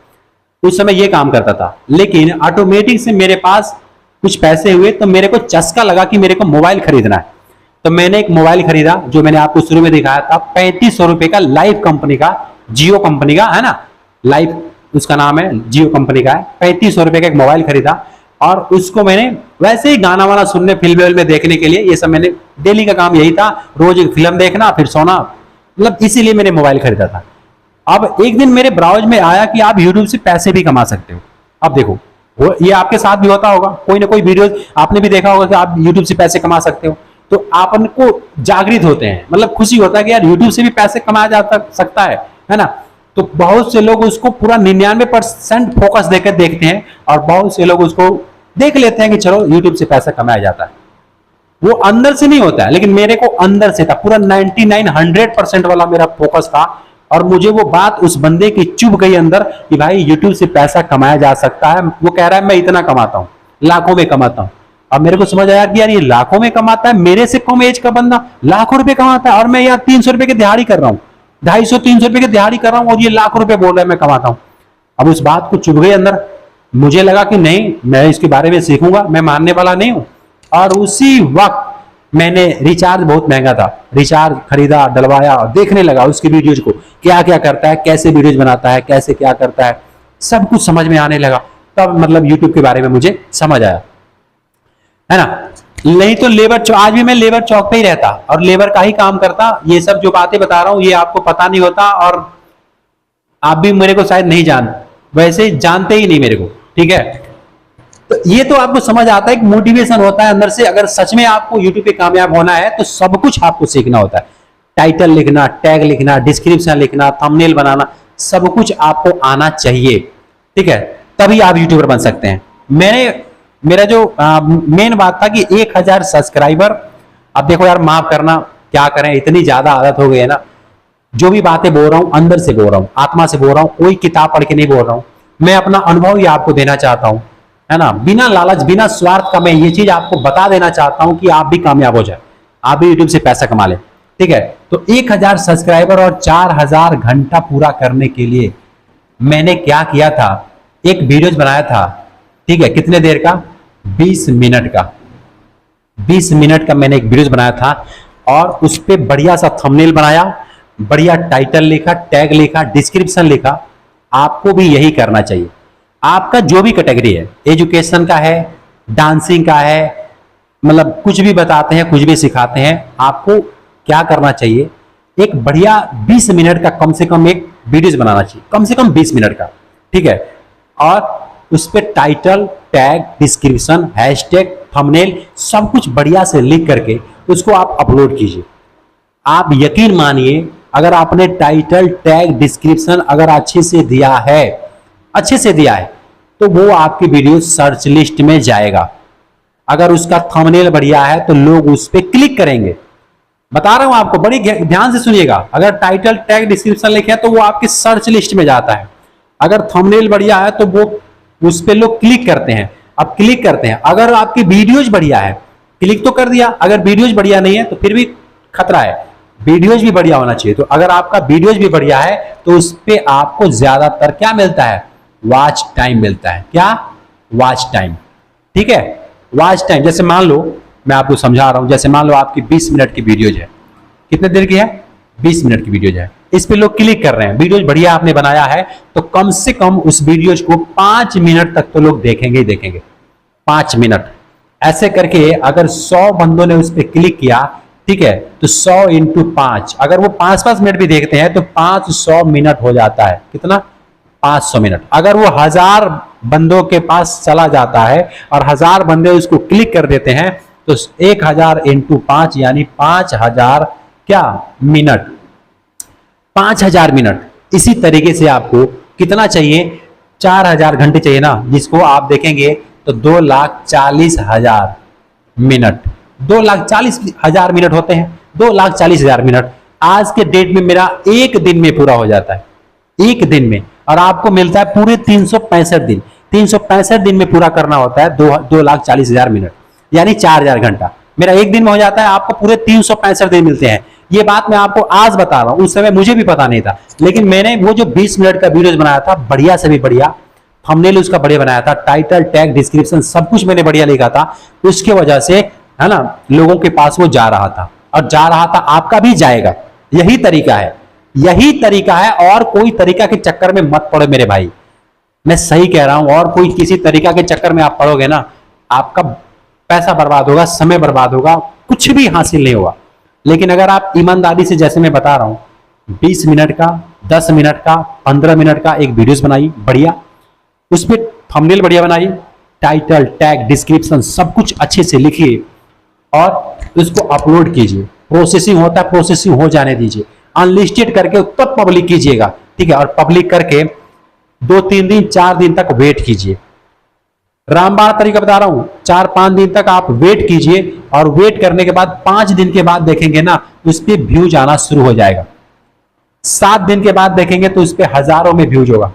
उस समय ये काम करता था। लेकिन ऑटोमेटिक से मेरे पास कुछ पैसे हुए, तो मेरे को चस्का लगा कि मेरे को मोबाइल खरीदना है। तो मैंने एक मोबाइल खरीदा, जो मैंने आपको शुरू में दिखाया था, 3500 रुपए का, लाइव कंपनी का, जियो कंपनी का, है ना, लाइव उसका नाम है, जियो कंपनी का है। 3500 रुपए का एक मोबाइल खरीदा, और उसको मैंने वैसे ही गाना वाना सुनने, फिल्म में देखने के लिए, ये सब मैंने डेली का काम यही था, रोज एक फिल्म देखना फिर सोना, मतलब इसीलिए मैंने मोबाइल खरीदा था। अब एक दिन मेरे ब्राउज में आया कि आप यूट्यूब से पैसे भी कमा सकते हो। अब देखो, वो ये आपके साथ भी होता होगा, कोई ना कोई वीडियो आपने भी देखा होगा कि आप यूट्यूब से पैसे कमा सकते हो, तो आप उनको जागृत होते हैं, मतलब खुशी होता है कि यार यूट्यूब से भी पैसे कमाया जा सकता है ना। तो बहुत से लोग उसको पूरा 99% फोकस देकर देखते हैं, और बहुत से लोग उसको देख लेते हैं कि चलो यूट्यूब से पैसा कमाया जाता है। वो अंदर से नहीं होता है, लेकिन मेरे को अंदर से था, पूरा 99-100% वाला मेरा फोकस था। और मुझे वो बात उस बंदे की चुभ गई अंदर कि भाई यूट्यूब से पैसा कमाया जा सकता है। वो कह रहा है मैं इतना कमाता हूं, लाखों में कमाता हूं। अब मेरे को समझ आया कि यार, ये लाखों में कमाता है, मेरे से कम एज का बंदा लाखों रुपए कमाता है, और मैं यार 300 रुपए की दिहाड़ी कर रहा हूँ, 250-300 रुपए की दिहाड़ी कर रहा हूँ, और ये लाखों रुपए बोल रहा है मैं कमाता हूं। अब उस बात को चुभ गई अंदर, मुझे लगा कि नहीं, मैं इसके बारे में सीखूंगा, मैं मानने वाला नहीं हूं। और उसी वक्त मैंने, रिचार्ज बहुत महंगा था, रिचार्ज खरीदा, डलवाया, और देखने लगा उसकी वीडियोज को, क्या क्या करता है, कैसे वीडियोज बनाता है, कैसे क्या करता है, सब कुछ समझ में आने लगा। तब मतलब यूट्यूब के बारे में मुझे समझ आया, है ना। नहीं तो लेबर चौक, आज भी मैं लेबर चौक पे ही रहता और लेबर का ही काम करता। ये सब जो बातें बता रहा हूं ये आपको पता नहीं होता, और आप भी मेरे को शायद नहीं वैसे जानते ही नहीं मेरे को, ठीक है। तो ये तो आपको समझ आता है, एक मोटिवेशन होता है अंदर से। अगर सच में आपको यूट्यूब पे कामयाब होना है तो सब कुछ आपको सीखना होता है, टाइटल लिखना, टैग लिखना, डिस्क्रिप्शन लिखना, थंबनेल बनाना, सब कुछ आपको आना चाहिए, ठीक है, तभी आप यूट्यूबर बन सकते हैं। मेरा जो मेन बात था कि 1000 सब्सक्राइबर, अब देखो यार, माफ करना, क्या करें, इतनी ज्यादा आदत हो गई है ना। जो भी बातें बोल रहा हूं अंदर से बोल रहा हूं, आत्मा से बोल रहा हूं, कोई किताब पढ़ के नहीं बोल रहा हूं। मैं अपना अनुभव ही आपको देना चाहता हूं, है ना, बिना लालच बिना स्वार्थ का मैं ये चीज आपको बता देना चाहता हूं कि आप भी कामयाब हो जाए, आप भी यूट्यूब से पैसा कमा ले। ठीक है, तो 1000 सब्सक्राइबर और 4000 घंटा पूरा करने के लिए मैंने क्या किया था, एक वीडियोज बनाया था। ठीक है, कितने देर का, 20 मिनट का, 20 मिनट का मैंने एक वीडियोज बनाया था और उस पर बढ़िया सा थंबनेल बनाया, बढ़िया टाइटल लिखा, टैग लिखा, डिस्क्रिप्शन लिखा। आपको भी यही करना चाहिए। आपका जो भी कैटेगरी है, एजुकेशन का है, डांसिंग का है, मतलब कुछ भी बताते हैं, कुछ भी सिखाते हैं, आपको क्या करना चाहिए, एक बढ़िया 20 मिनट का कम से कम एक वीडियोज बनाना चाहिए, कम से कम 20 मिनट का। ठीक है, और उस पर title, tag, description, hashtag, thumbnail सब कुछ बढ़िया से लिख करके उसको आप अपलोड कीजिए। आप यकीन मानिए, अगर आपने टाइटल, टैग, डिस्क्रिप्शन अगर अच्छे से दिया है, अच्छे से दिया है, तो वो आपकी वीडियो सर्च लिस्ट में जाएगा। अगर उसका थंबनेल बढ़िया है तो लोग उस पर क्लिक करेंगे। बता रहा हूं आपको, बड़ी ध्यान से सुनिएगा। अगर टाइटल, टैग, डिस्क्रिप्शन लिखे तो वो आपकी सर्च लिस्ट में जाता है। अगर थंबनेल बढ़िया है तो वो उस पर लोग क्लिक करते हैं। अब क्लिक करते हैं, अगर आपकी वीडियोज बढ़िया है, क्लिक तो कर दिया, अगर वीडियोज बढ़िया नहीं है तो फिर भी खतरा है, वीडियोज भी बढ़िया होना चाहिए। तो अगर आपका वीडियोज भी बढ़िया है तो उस पर आपको ज्यादातर क्या मिलता है, वॉच टाइम मिलता है। क्या, वॉच टाइम। ठीक है, वॉच टाइम। जैसे मान लो, मैं आपको समझा रहा हूं, जैसे मान लो आपकी 20 मिनट की वीडियोज है, कितने देर की है, 20 मिनट की वीडियोज है, इस पे लोग क्लिक कर रहे हैं, वीडियोज बढ़िया आपने बनाया है, तो कम से कम उस वीडियोज को 5 मिनट तक तो लोग देखेंगे ही देखेंगे। 5 मिनट ऐसे करके अगर 100 बंदों ने उस पर क्लिक किया, ठीक है, तो 100 इंटू 5, अगर वो 5-5 मिनट भी देखते हैं तो 500 मिनट हो जाता है। कितना, 500 मिनट। अगर वो 1000 बंदों के पास चला जाता है और 1000 बंदे उसको क्लिक कर देते हैं, तो 1000 इंटू 5 यानी 5000 क्या मिनट, 5000 मिनट। इसी तरीके से आपको कितना चाहिए, 4000 घंटे चाहिए ना, जिसको आप देखेंगे तो 2,40,000 मिनट, 2,40,000 मिनट होते हैं, 2,40,000 मिनट आज के डेट में मेरा एक दिन में पूरा हो जाता है, एक दिन में। और आपको मिलता है पूरे 365 दिन, 365 दिन में पूरा करना होता है 2,40,000 मिनट, यानी 4000 घंटा मेरा एक दिन में हो जाता है, आपको पूरे 365 दिन मिलते हैं। ये बात मैं आपको आज बता रहा हूं, उस समय मुझे भी पता नहीं था, लेकिन मैंने वो जो 20 मिनट का वीडियो बनाया था, बढ़िया से भी बढ़िया, थंबनेल उसका बढ़िया बनाया था, टाइटल, टैग, डिस्क्रिप्शन सब कुछ मैंने बढ़िया लिखा था, उसकी वजह से, है ना, लोगों के पास वो जा रहा था, और जा रहा था, आपका भी जाएगा। यही तरीका है, यही तरीका है, और कोई तरीका के चक्कर में मत पड़ो मेरे भाई, मैं सही कह रहा हूं। और कोई किसी तरीका के चक्कर में आप पड़ोगे ना, आपका पैसा बर्बाद होगा, समय बर्बाद होगा, कुछ भी हासिल नहीं होगा। लेकिन अगर आप ईमानदारी से, जैसे मैं बता रहा हूं, 20 मिनट का, 10 मिनट का, 15 मिनट का एक वीडियोस बनाइए बढ़िया, उस पर थंबनेल बढ़िया बनाइए, टाइटल, टैग, डिस्क्रिप्शन सब कुछ अच्छे से लिखिए और उसको अपलोड कीजिए। प्रोसेसिंग होता है, प्रोसेसिंग हो जाने दीजिए, अनलिस्टेड करके तब पब्लिक कीजिएगा। ठीक है, और पब्लिक करके 2-3 दिन, 4 दिन तक वेट कीजिए। रामबाण तरीका बता रहा हूं, 4-5 दिन तक आप वेट कीजिए, और वेट करने के बाद 5 दिन के बाद देखेंगे ना, उस पर व्यूज आना शुरू हो जाएगा। 7 दिन के बाद देखेंगे तो उस पर हजारों में व्यूज होगा,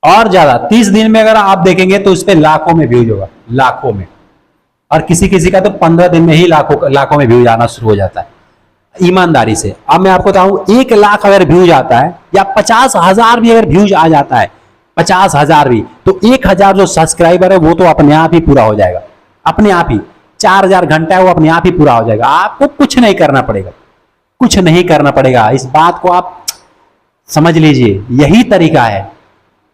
और ज्यादा 30 दिन में अगर आप देखेंगे तो उस पर लाखों में व्यूज होगा, लाखों में। और किसी किसी का तो 15 दिन में ही लाखों में व्यूज आना शुरू हो जाता है, ईमानदारी से। अब मैं आपको बताऊं, 1 लाख अगर व्यूज आता है, या 50,000 भी अगर व्यूज आ जाता है, 50,000 भी, तो 1000 जो सब्सक्राइबर है वो तो अपने आप ही पूरा हो जाएगा, अपने आप ही। 4000 घंटा है वो अपने आप ही पूरा हो जाएगा, आपको कुछ नहीं करना पड़ेगा, कुछ नहीं करना पड़ेगा। इस बात को आप समझ लीजिए, यही तरीका है,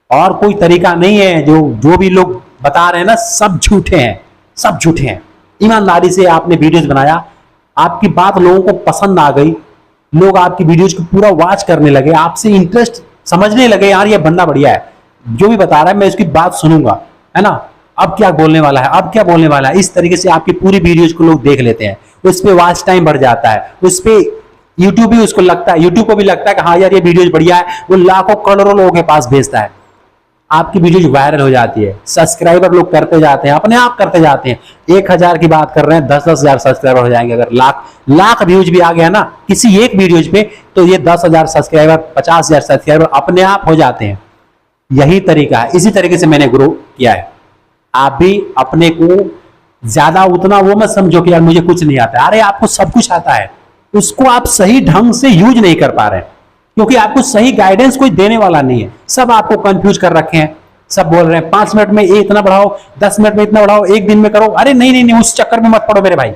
और कोई तरीका नहीं है। जो भी लोग बता रहे हैं ना, सब झूठे हैं, सब झूठे हैं। ईमानदारी से आपने वीडियोस बनाया, आपकी बात लोगों को पसंद आ गई, लोग आपकी वीडियोस को पूरा वॉच करने लगे, आपसे इंटरेस्ट समझने लगे, यार ये बंदा बढ़िया है, जो भी बता रहा है मैं इसकी बात सुनूंगा, है ना, अब क्या बोलने वाला है, अब क्या बोलने वाला है। इस तरीके से आपकी पूरी वीडियोस को लोग देख लेते हैं, उस पर वॉच टाइम बढ़ जाता है, उस पर यूट्यूब भी उसको लगता है, यूट्यूब को भी लगता है कि हाँ यार ये वीडियोस बढ़िया है, वो लाखों करोड़ों लोगों के पास भेजता है। आपकी वीडियो वायरल हो जाती है, सब्सक्राइबर लोग करते जाते हैं, अपने आप करते जाते हैं। 1000 की बात कर रहे हैं, 10-10 हजार सब्सक्राइबर हो जाएंगे। अगर लाख व्यूज भी आ गया ना किसी एक वीडियोज पे, तो ये 10,000 सब्सक्राइबर, 50,000 सब्सक्राइबर अपने आप हो जाते हैं। यही तरीका है, इसी तरीके से मैंने ग्रो किया है। आप भी अपने को ज्यादा उतना वो मत समझो कि यार मुझे कुछ नहीं आता है। अरे आपको सब कुछ आता है, उसको आप सही ढंग से यूज नहीं कर पा रहे हैं, क्योंकि आपको सही गाइडेंस कोई देने वाला नहीं है। सब आपको कंफ्यूज कर रखे हैं, सब बोल रहे हैं 5 मिनट में ये इतना बढ़ाओ, 10 मिनट में इतना बढ़ाओ, 1 दिन में करो। अरे नहीं नहीं नहीं, उस चक्कर में मत पड़ो मेरे भाई,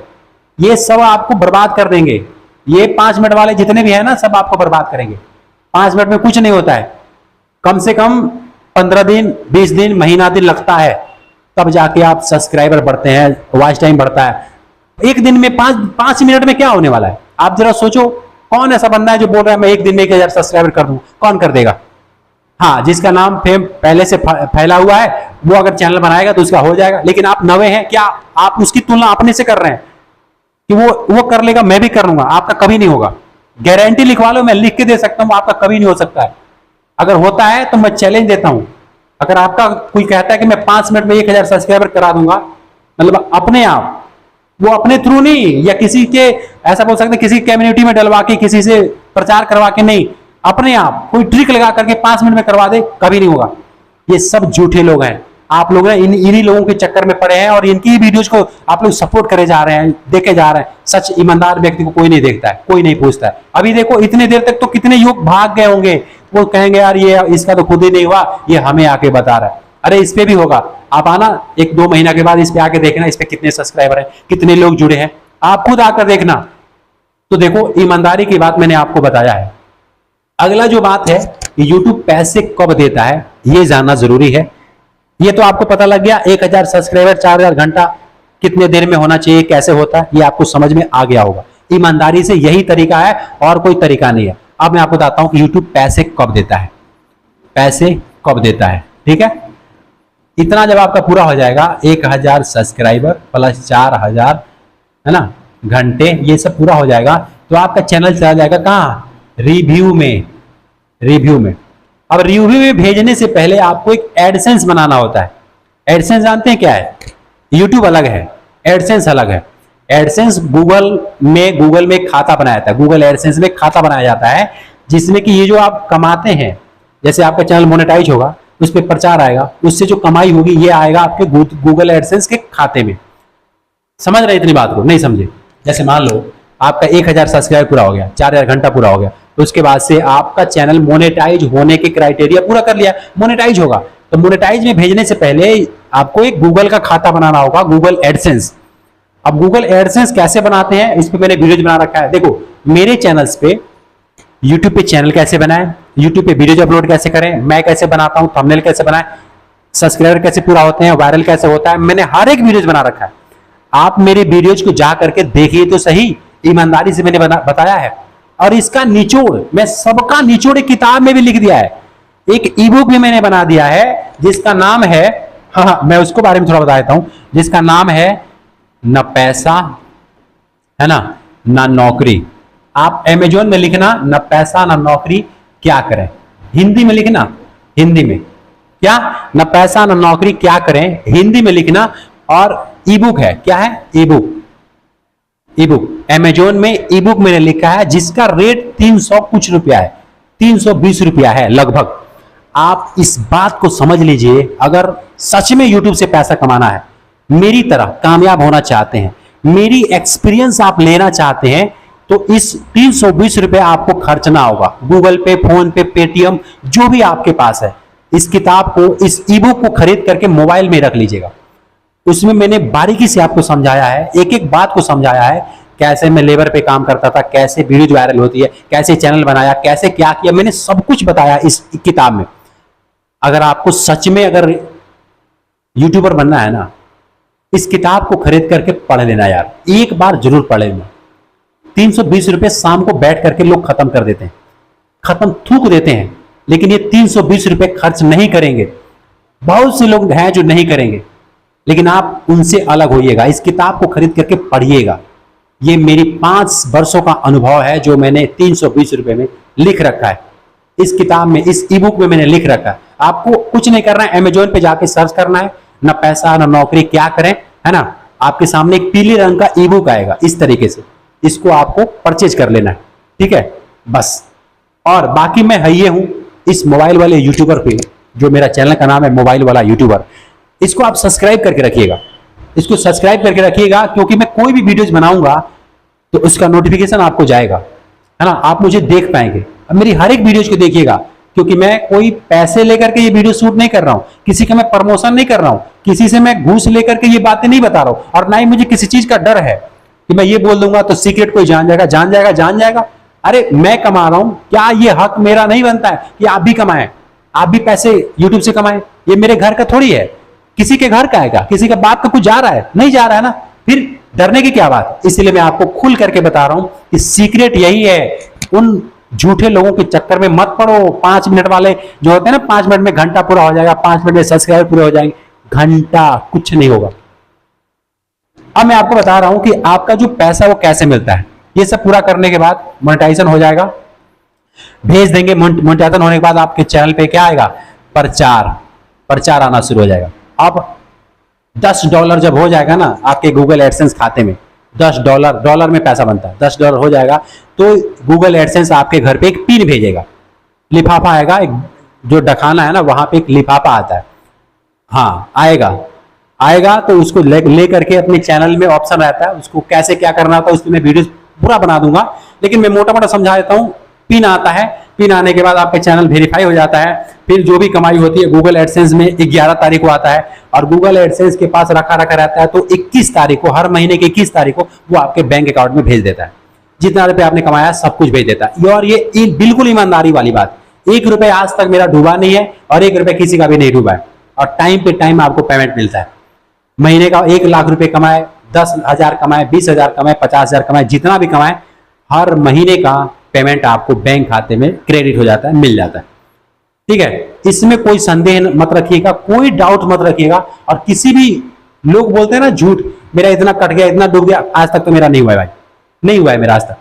ये सब आपको बर्बाद कर देंगे। ये 5 मिनट वाले जितने भी है ना, सब आपको बर्बाद करेंगे। 5 मिनट में कुछ नहीं होता है, कम से कम 15 दिन, 20 दिन, महीना दिन लगता है, तब जाके आप सब्सक्राइबर बढ़ते हैं, वॉच टाइम बढ़ता है। एक दिन में 5 मिनट में क्या होने वाला है? आप जरा सोचो, कौन ऐसा बंदा है जो बोल रहा है मैं एक दिन में 1000 सब्सक्राइबर कर दूं? कौन कर देगा? हाँ, जिसका नाम फेम पहले से फैला हुआ है, वो अगर चैनल बनाएगा तो उसका हो जाएगा। लेकिन आप नवे हैं, क्या आप उसकी तुलना अपने से कर रहे हैं कि वो कर लेगा मैं भी कर लूंगा? आपका कभी नहीं होगा। गारंटी लिखवा लो, मैं लिख के दे सकता हूं, आपका कभी नहीं हो सकता है। अगर होता है तो मैं चैलेंज देता हूं, अगर आपका कोई कहता है कि मैं 5 मिनट में 1000 सब्सक्राइबर करा दूंगा, मतलब अपने आप, वो अपने थ्रू नहीं, या किसी के, ऐसा बोल सकते किसी कम्युनिटी में डलवा के, किसी से प्रचार करवा के नहीं, अपने आप कोई ट्रिक लगा करके 5 मिनट में करवा दे, कभी नहीं होगा। ये सब झूठे लोग हैं। आप लोग इन्हीं लोगों के चक्कर में पड़े हैं और इनकी वीडियोज को आप लोग सपोर्ट करे जा रहे हैं, देखे जा रहे हैं। सच ईमानदार व्यक्ति को कोई नहीं देखता है, कोई नहीं पूछता है। अभी देखो, इतने देर तक तो कितने युवक भाग गए होंगे, वो कहेंगे यार ये इसका तो खुद ही नहीं हुआ, ये हमें आके बता रहा है। अरे इस पे भी होगा, आप आना 1-2 महीना के बाद इस पे आके देखना, इस पे कितने सब्सक्राइबर हैं, कितने लोग जुड़े हैं, आप खुद आकर देखना। तो देखो, ईमानदारी की बात मैंने आपको बताया है। अगला जो बात है कि YouTube पैसे कब देता है, ये जानना जरूरी है। ये तो आपको पता लग गया, 1000 सब्सक्राइबर 4000 घंटा कितने देर में होना चाहिए, कैसे होता है, ये आपको समझ में आ गया होगा। ईमानदारी से यही तरीका है और कोई तरीका नहीं है। अब मैं आपको बताता हूं कि YouTube पैसे कब देता है, पैसे कब देता है। ठीक है, इतना जब आपका पूरा हो जाएगा, 1000 सब्सक्राइबर प्लस 4000 है ना घंटे, ये सब पूरा हो जाएगा, तो आपका चैनल चला जाएगा कहां? रिव्यू में। रिव्यू में, अब रिव्यू में भेजने से पहले आपको एक एडसेंस बनाना होता है। एडसेंस जानते हैं क्या है? यूट्यूब अलग है, एडसेंस अलग है। एडसेंस गूगल में खाता बनाया जाता है, गूगल एडसेंस में खाता बनाया जाता है, जिसमें कि ये जो आप कमाते हैं, जैसे आपका चैनल मोनेटाइज होगा, उस पर प्रचार आएगा, उससे जो कमाई होगी ये आएगा आपके गूगल एडसेंस के खाते में। समझ रहे इतनी बात को? नहीं समझे? जैसे मान लो आपका 1000 सब्सक्राइबर पूरा हो गया, 4000 घंटा पूरा हो गया, तो उसके बाद से आपका चैनल मोनेटाइज होने के क्राइटेरिया पूरा कर लिया, मोनेटाइज होगा। तो मोनेटाइज में भेजने से पहले आपको एक गूगल का खाता बनाना होगा, गूगल एडसेंस। अब गूगल एडसेंस कैसे बनाते हैं, इस पे मैंने वीडियो बना रखा है। देखो, मेरे चैनल्स पे, यूट्यूब पे चैनल कैसे बनाएं, यूट्यूब पे वीडियो अपलोड कैसे करें, मैं कैसे बनाता हूं, थंबनेल कैसे बनाएं, सब्सक्राइबर कैसे पूरा होते हैं, वायरल कैसे होता है, मैंने हर एक वीडियोज बना रखा है। आप मेरे वीडियोज को जा करके देखिए तो सही, ईमानदारी से मैंने बताया है। और इसका निचोड़, मैं सबका निचोड़ एक किताब में भी लिख दिया है, एक ई बुक भी मैंने बना दिया है, जिसका नाम है, हाँ मैं उसको बारे में थोड़ा बता देता हूं, जिसका नाम है न पैसा है ना नौकरी। आप अमेजोन में लिखना, न पैसा न नौकरी क्या करें, हिंदी में लिखना, हिंदी में क्या, न पैसा न नौकरी क्या करें, हिंदी में लिखना। और ई बुक है, क्या है? ई बुक। ई बुक अमेजोन में ई बुक मैंने लिखा है, जिसका रेट 300 कुछ रुपया है, 320 रुपया है लगभग। आप इस बात को समझ लीजिए, अगर सच में यूट्यूब से पैसा कमाना है, मेरी तरह कामयाब होना चाहते हैं, मेरी एक्सपीरियंस आप लेना चाहते हैं, तो इस 320 रुपए आपको खर्चना होगा। गूगल पे, फोन पे, पेटीएम, जो भी आपके पास है, इस किताब को, इस ई बुक को खरीद करके मोबाइल में रख लीजिएगा। उसमें मैंने बारीकी से आपको समझाया है, एक एक बात को समझाया है, कैसे मैं लेबर पे काम करता था, कैसे वीडियो वायरल होती है, कैसे चैनल बनाया, कैसे क्या किया, मैंने सब कुछ बताया इस किताब में। अगर आपको सच में अगर यूट्यूबर बनना है ना, इस किताब को खरीद करके पढ़ लेना यार, एक बार जरूर पढ़ लेना। 320 रुपए शाम को बैठ करके लोग खत्म कर देते हैं, खत्म थूक देते हैं, लेकिन ये 320 रुपए खर्च नहीं करेंगे। बहुत से लोग हैं जो नहीं करेंगे, लेकिन आप उनसे अलग होइएगा। इस किताब को खरीद करके पढ़िएगा। ये मेरी 5 वर्षों का अनुभव है, जो मैंने 320 रुपए में लिख रखा है। इस किताब में, इस ई बुक में मैंने लिख रखा है। आपको कुछ नहीं करना है, अमेजोन पे जाके सर्च करना है, ना पैसा ना नौकरी, क्या करें, है ना। आपके सामने एक पीले रंग का ई बुक आएगा इस तरीके से, इसको आपको परचेज कर लेना है, ठीक है बस। और बाकी मैं है ये हूं इस मोबाइल वाले यूट्यूबर पे, जो मेरा चैनल का नाम है मोबाइल वाला यूट्यूबर, इसको आप सब्सक्राइब करके रखिएगा, इसको सब्सक्राइब करके रखिएगा, क्योंकि मैं कोई भी वीडियोज बनाऊंगा तो उसका नोटिफिकेशन आपको जाएगा, है ना, आप मुझे देख पाएंगे। अब मेरी हर एक वीडियोज को देखिएगा, क्योंकि मैं कोई पैसे लेकर के ये वीडियो शूट नहीं कर रहा हूं, किसी का मैं प्रमोशन नहीं कर रहा हूं, किसी से मैं घूस लेकर के ये बातें नहीं बता रहा हूं, और ना ही मुझे किसी चीज का डर है कि मैं ये बोल दूंगा तो सीक्रेट कोई जान जाएगा, जान जाएगा, जान जाएगा। अरे मैं कमा रहा हूं, क्या ये हक मेरा नहीं बनता है कि आप भी कमाएं, आप भी पैसे यूट्यूब से कमाएं? ये मेरे घर का थोड़ी है, किसी के घर का है, क्या किसी का बाप का कुछ जा रहा है? नहीं जा रहा है ना, फिर डरने की क्या बात है। इसलिए मैं आपको खुल करके बता रहा हूं कि सीक्रेट यही है। उन झूठे लोगों के चक्कर में मत पड़ो। 5 मिनट वाले जो होते हैं ना, 5 मिनट में घंटा पूरा हो जाएगा, 5 मिनट में सब्सक्राइबर पूरे हो जाएंगे, घंटा कुछ नहीं होगा। अब मैं आपको बता रहा हूं कि आपका जो पैसा वो कैसे मिलता है। ये सब पूरा करने के बाद मोनेटाइजेशन हो जाएगा, भेज देंगे। मोनेटाइजेशन होने के बाद आपके चैनल पे क्या आएगा? प्रचार आना शुरू हो जाएगा। अब $10 जब हो जाएगा ना आपके गूगल एडसेंस खाते में, $10 में पैसा बनता है, $10 हो जाएगा तो गूगल एडसेंस आपके घर पे एक पिन भेजेगा, लिफाफा आएगा, एक जो डखाना है ना वहां पे एक लिफाफा आता है, हाँ आएगा तो उसको ले करके अपने चैनल में ऑप्शन रहता है, उसको कैसे क्या करना होता है उसमें मैं वीडियो पूरा बना दूंगा, लेकिन मैं मोटा मोटा समझा देता हूँ। पिन आता है, पिन आने के बाद आपका चैनल वेरीफाई हो जाता है, फिर जो भी कमाई होती है गूगल एडसेंस में 11 तारीख को आता है, और गूगल एडसेंस के पास रखा रहता है, तो 21 तारीख को, हर महीने की 21 तारीख को वो आपके बैंक अकाउंट में भेज देता है। जितना रुपये आपने कमाया सब कुछ भेज देता है। और ये बिल्कुल ईमानदारी वाली बात, 1 रुपया आज तक मेरा डूबा नहीं है और 1 रुपया किसी का भी नहीं डूबा है, और टाइम पे टाइम आपको पेमेंट मिलता है। महीने का 1 लाख रुपए कमाए, 10,000 कमाए, 20,000 कमाए, 50,000 कमाए, जितना भी कमाए, हर महीने का पेमेंट आपको बैंक खाते में क्रेडिट हो जाता है, मिल जाता है। ठीक है, इसमें कोई संदेह मत रखिएगा, कोई डाउट मत रखिएगा। और किसी भी लोग बोलते हैं ना झूठ, मेरा इतना कट गया, इतना डूब गया, आज तक तो मेरा नहीं हुआ है भाई, नहीं हुआ है मेरा आज तक।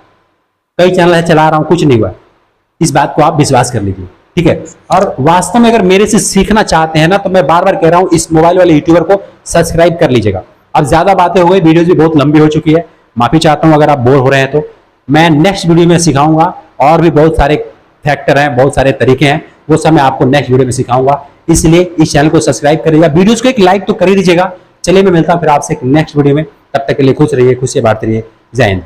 कई चैनल है चला रहा हूं, कुछ नहीं हुआ। इस बात को आप विश्वास कर लीजिए, ठीक है। और वास्तव में अगर मेरे से सीखना चाहते हैं ना, तो मैं बार बार कह रहा हूं, इस मोबाइल वाले यूट्यूबर को सब्सक्राइब कर लीजिएगा। अब ज्यादा बातें हो गई, वीडियो भी बहुत लंबी हो चुकी है, माफी चाहता हूं अगर आप बोर हो रहे हैं तो। मैं नेक्स्ट वीडियो में सिखाऊंगा, और भी बहुत सारे फैक्टर हैं, बहुत सारे तरीके हैं, वो सब मैं आपको नेक्स्ट वीडियो में सिखाऊंगा। इसलिए इस चैनल को सब्सक्राइब करिएगा, वीडियोस को एक लाइक तो कर ही दीजिएगा। चलिए मैं मिलता हूं फिर आपसे नेक्स्ट वीडियो में, तब तक के लिए खुश रहिए, खुशियां बांटते रहिए। जय हिंद।